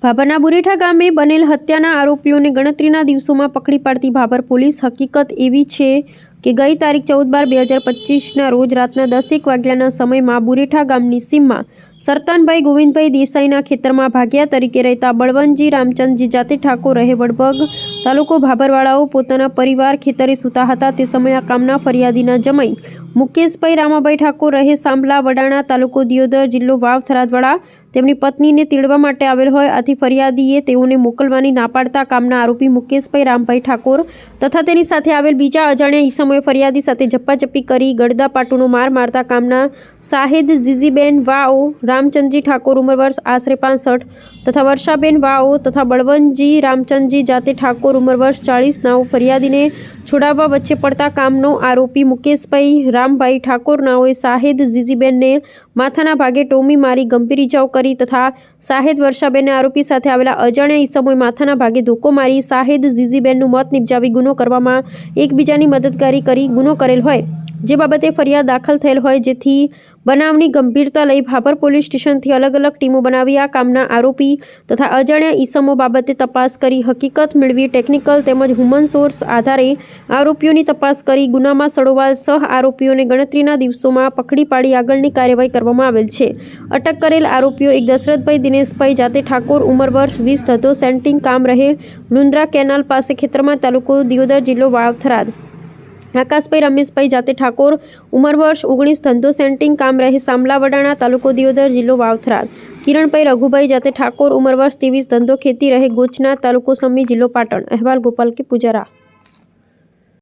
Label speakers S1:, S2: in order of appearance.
S1: ભાભરના બુરેઠા ગામે બનેલ હત્યાના આરોપીઓને ગણતરીના દિવસોમાં પકડી પાડતી ભાભર પોલીસ। હકીકત એવી છે કે ગઈ તારીખ 14/12/2025ના રોજ રાતના 10:01 વાગ્યાના સમયમાં બુરેઠા ગામની સીમમાં સરતાનભાઈ ગોવિંદભાઈ દેસાઈના ખેતરમાં ભાગિયા તરીકે રહેતા બળવંતજી રામચંદજી જાતે ઠાકોર રહે વડભગ તાલુકો ભાભરવાળાઓ પોતાના પરિવાર ખેતરે સૂતા હતા। તે સમયે આ કામના ફરિયાદીના જમાઈ મુકેશભાઈ રામાભાઈ ઠાકોર રહે સાંભલા વડાણા તાલુકો દિયોદર જિલ્લો વાવ થરાદવાળા તેમની પત્નીને તેડવા માટે આવેલ હોય। આથી ફરિયાદીએ તેઓને મોકલવાની ના પાડતા કામના આરોપી મુકેશભાઈ રામભાઈ ઠાકોર તથા તેની સાથે આવેલ બીજા અજાણ્યા ઈસમોએ ફરિયાદી સાથે ઝપ્પાઝપ્પી કરી ગળદા પાટુનો માર મારતા કામના સાહેદ જીજીબેન વાઓ રામચંદજી ઠાકોર ઉંમર વર્ષ આશરે 65 તથા વર્ષાબેન વાઓ તથા બળવંતજી રામચંદજી જાતે ઠાકોર ઉંમર વર્ષ 40 નાઓ ફરિયાદીને છોડાવવા વચ્ચે પડતા કામનો આરોપી મુકેશભાઈ રામભાઈ ઠાકોર નાઓએ સાહેદ જીજીબેનને માથાના ભાગે ટોમી મારી ગંભીર ઇજાઓ કરી તથા સાહેદ વર્ષાબેનને આરોપી સાથે આવેલા અજાણ્યા ઈસમોએ માથાના ભાગે ધોકો મારી સાહેદ જીજીબેનનું મોત નિપજાવી ગુનો કરવામાં એકબીજાની મદદગારી કરી ગુનો કરેલ હોય જે બાબતે ફરિયાદ દાખલ થયેલ હોય। જેથી બનાવની ગંભીરતા લઈ ભાભર પોલીસ સ્ટેશનથી અલગ અલગ ટીમો બનાવી આ કામના આરોપી તથા અજાણ્યા ઈસમો બાબતે તપાસ કરી હકીકત મેળવી ટેકનિકલ તેમજ હ્યુમન સોર્સ આધારે આરોપીઓની તપાસ કરી ગુનામાં સડોવાલ સહ આરોપીઓને ગણતરીના દિવસોમાં પકડી પાડી આગળની કાર્યવાહી કરવામાં આવેલ છે। અટક કરેલ આરોપીઓ એક દશરથભાઈ દિનેશભાઈ જાતે ઠાકોર ઉંમર વર્ષ 20 ધંધો સેન્ટિંગ કામ રહે લુંદ્રા કેનાલ પાસે ખેતરમાં તાલુકો દિયોદર જિલ્લો વાવ થરાદ, આકાશભાઈ રમેશભાઈ જાતે ઠાકોર ઉંમર વર્ષ 19 ધંધો સેન્ટિંગ કામ રહે સાંભલા વડાણા તાલુકો દિયોદર જિલ્લો વાવ થરાદ, કિરણભાઈ રઘુભાઈ જાતે ઠાકોર ઉંમર વર્ષ 23 ધંધો ખેતી રહે ગોચના તાલુકો સમી જિલ્લો પાટણ। અહેવાલ ગોપાલ કે પુજારા।